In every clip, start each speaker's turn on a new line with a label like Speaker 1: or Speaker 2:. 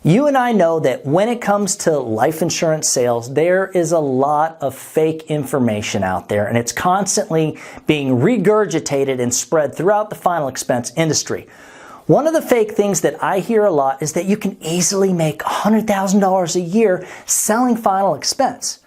Speaker 1: You and I know that when it comes to life insurance sales, there is a lot of fake information out there, and it's constantly being regurgitated and spread throughout the final expense industry. One of the fake things that I hear a lot is that you can easily make $100,000 a year selling final expense.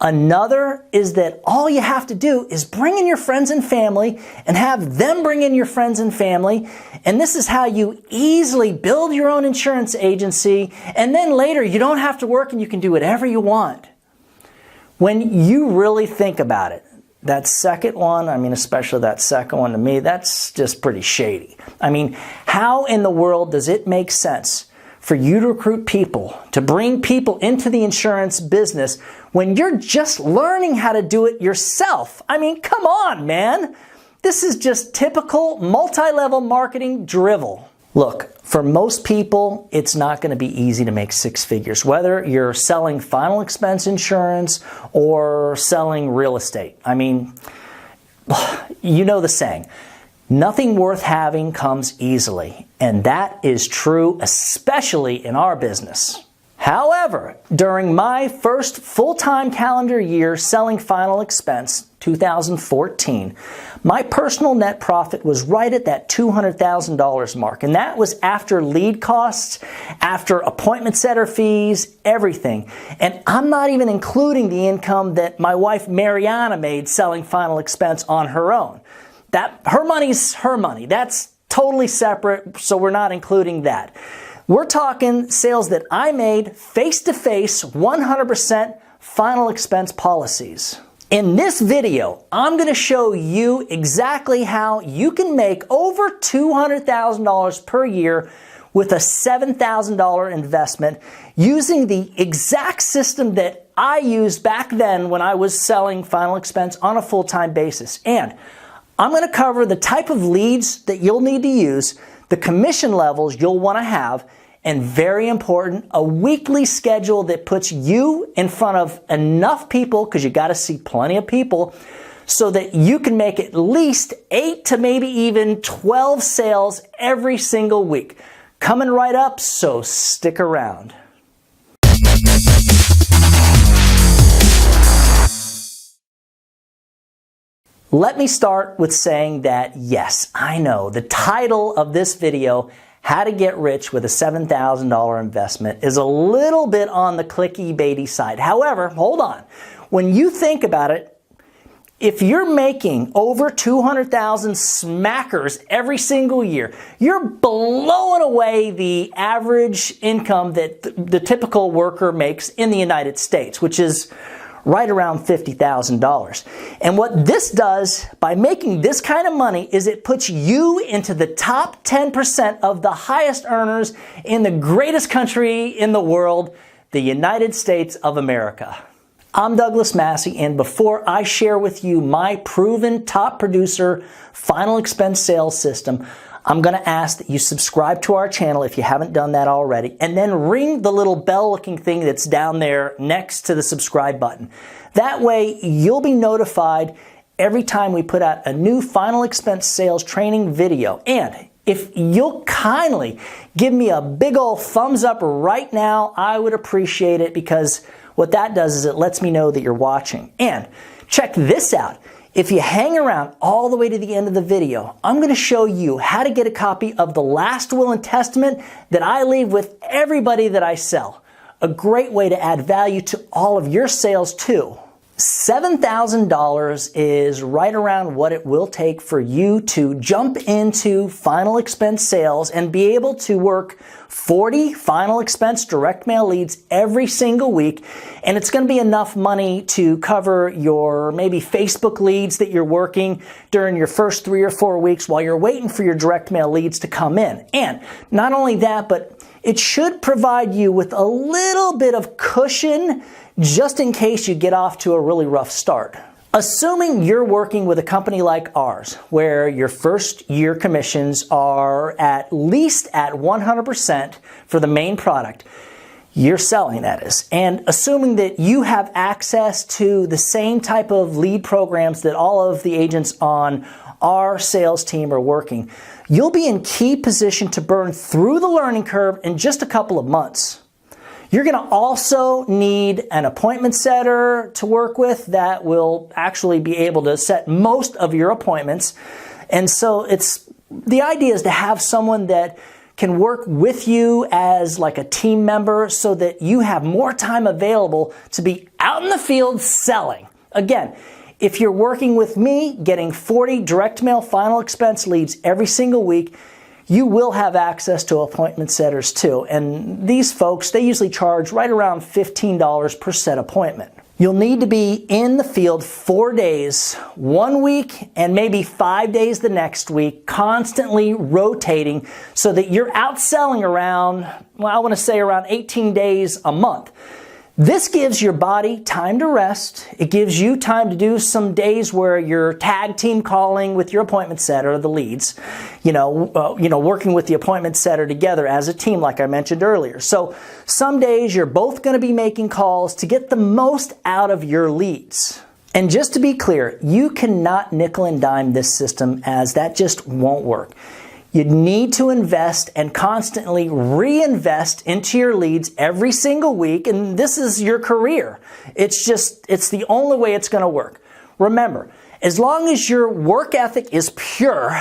Speaker 1: Another is that all you have to do is bring in your friends and family and have them bring in your friends and family. And this is how you easily build your own insurance agency. And then later you don't have to work and you can do whatever you want. When you really think about it, that second one, especially that second one to me, that's just pretty shady. How in the world does it make sense for you to recruit people, to bring people into the insurance business when you're just learning how to do it yourself? Come on, man. This is just typical multi-level marketing drivel. Look, for most people, it's not going to be easy to make six figures, whether you're selling final expense insurance or selling real estate. You know the saying, nothing worth having comes easily, and that is true especially in our business. However, during my first full-time calendar year selling final expense, 2014, my personal net profit was right at that $200,000 mark, and that was after lead costs, after appointment setter fees, everything. And I'm not even including the income that my wife Mariana made selling final expense on her own. Her money's her money. That's totally separate, so we're not including that. We're talking sales that I made face-to-face, 100% final expense policies. In this video, I'm going to show you exactly how you can make over $200,000 per year with a $7,000 investment using the exact system that I used back then when I was selling final expense on a full-time basis. And I'm going to cover the type of leads that you'll need to use, the commission levels you'll want to have, and very important, a weekly schedule that puts you in front of enough people, because you got to see plenty of people, so that you can make at least 8 to maybe even 12 sales every single week. Coming right up, so stick around. Let me start with saying that yes, I know the title of this video, How to Get Rich with a $7,000 Investment, is a little bit on the Clicky Baby side. However, hold on. When you think about it, if you're making over 200,000 smackers every single year, you're blowing away the average income that the typical worker makes in the United States, which is right around $50,000. And what this does by making this kind of money is it puts you into the top 10% of the highest earners in the greatest country in the world, the United States of America. I'm Douglas Massi, and before I share with you my proven top producer final expense sales system, I'm going to ask that you subscribe to our channel if you haven't done that already, and then ring the little bell-looking thing that's down there next to the subscribe button. That way, you'll be notified every time we put out a new final expense sales training video. And if you'll kindly give me a big old thumbs up right now, I would appreciate it, because what that does is it lets me know that you're watching. And check this out. If you hang around all the way to the end of the video, I'm going to show you how to get a copy of the last will and testament that I leave with everybody that I sell. A great way to add value to all of your sales too. $7,000 is right around what it will take for you to jump into final expense sales and be able to work 40 final expense direct mail leads every single week. And it's going to be enough money to cover your maybe Facebook leads that you're working during your first 3 or 4 weeks while you're waiting for your direct mail leads to come in. And not only that, but it should provide you with a little bit of cushion just in case you get off to a really rough start. Assuming you're working with a company like ours, where your first year commissions are at least at 100% for the main product you're selling, that is, and assuming that you have access to the same type of lead programs that all of the agents on our sales team are working, you'll be in key position to burn through the learning curve in just a couple of months. You're going to also need an appointment setter to work with that will actually be able to set most of your appointments. And so the idea is to have someone that can work with you as like a team member so that you have more time available to be out in the field selling. Again, if you're working with me, getting 40 direct mail final expense leads every single week, you will have access to appointment setters too. And these folks, they usually charge right around $15 per set appointment. You'll need to be in the field 4 days, 1 week, and maybe 5 days the next week, constantly rotating so that you're out selling around, well, I want to say around 18 days a month. This gives your body time to rest. It gives you time to do some days where you're tag team calling with your appointment setter, the leads, working with the appointment setter together as a team, like I mentioned earlier. So some days you're both going to be making calls to get the most out of your leads. And just to be clear, you cannot nickel and dime this system, as that just won't work. You need to invest and constantly reinvest into your leads every single week, and this is your career. It's the only way it's going to work. Remember, as long as your work ethic is pure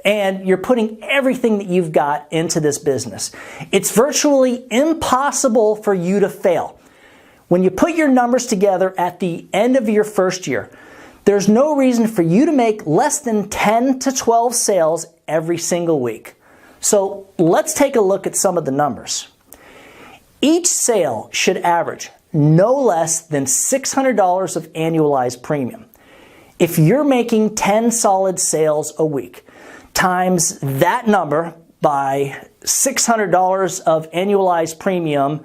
Speaker 1: and you're putting everything that you've got into this business, it's virtually impossible for you to fail. When you put your numbers together at the end of your first year, there's no reason for you to make less than 10 to 12 sales every single week. So let's take a look at some of the numbers. Each sale should average no less than $600 of annualized premium. If you're making 10 solid sales a week, times that number by $600 of annualized premium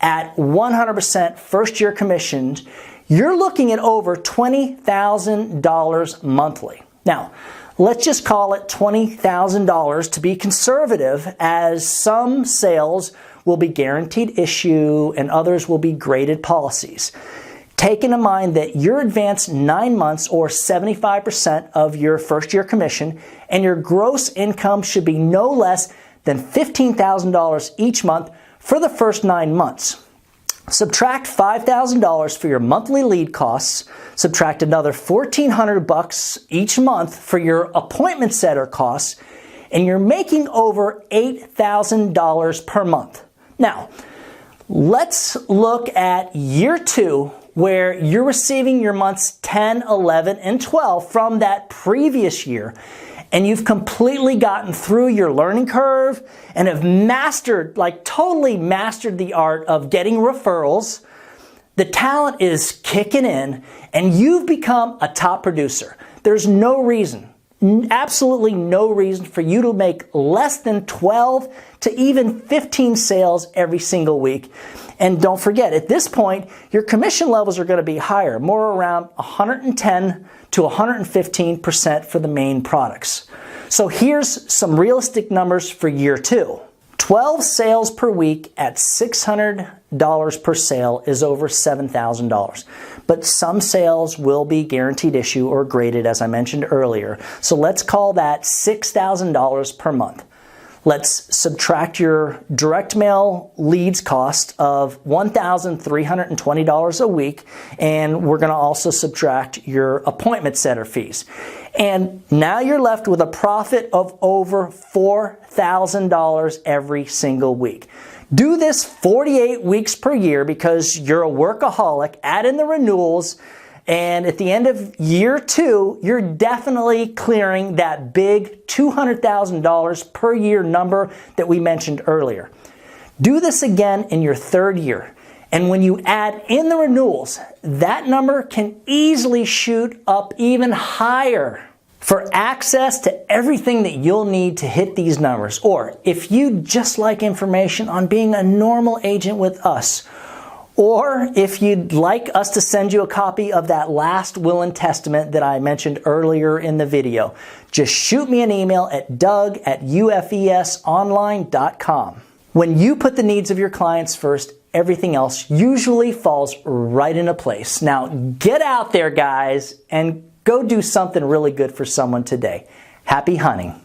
Speaker 1: at 100% first year commissioned, you're looking at over $20,000 monthly. Now, let's just call it $20,000 to be conservative, as some sales will be guaranteed issue and others will be graded policies. Taking in mind that your advance 9 months or 75% of your first year commission and your gross income should be no less than $15,000 each month for the first 9 months. Subtract $5,000 for your monthly lead costs, subtract another $1,400 each month for your appointment setter costs, and you're making over $8,000 per month. Now, let's look at year 2, where you're receiving your months 10, 11, and 12 from that previous year, and you've completely gotten through your learning curve and have totally mastered the art of getting referrals. The talent is kicking in, and you've become a top producer. There's no reason, absolutely no reason for you to make less than 12 to even 15 sales every single week. And don't forget, at this point, your commission levels are going to be higher, more around 110 to 115% for the main products. So here's some realistic numbers for year 2. 12 sales per week at $600 per sale is over $7,000. But some sales will be guaranteed issue or graded, as I mentioned earlier. So let's call that $6,000 per month. Let's subtract your direct mail leads cost of $1,320 a week, and we're going to also subtract your appointment setter fees. And now you're left with a profit of over $4,000 every single week. Do this 48 weeks per year because you're a workaholic. Add in the renewals, and at the end of year 2, you're definitely clearing that big $200,000 per year number that we mentioned earlier. Do this again in your 3rd year. And when you add in the renewals, that number can easily shoot up even higher. For access to everything that you'll need to hit these numbers, or if you'd just like information on being a normal agent with us, or if you'd like us to send you a copy of that last will and testament that I mentioned earlier in the video, just shoot me an email at doug@ufesonline.com. When you put the needs of your clients first, everything else usually falls right into place. Now, get out there, guys, and go do something really good for someone today. Happy hunting.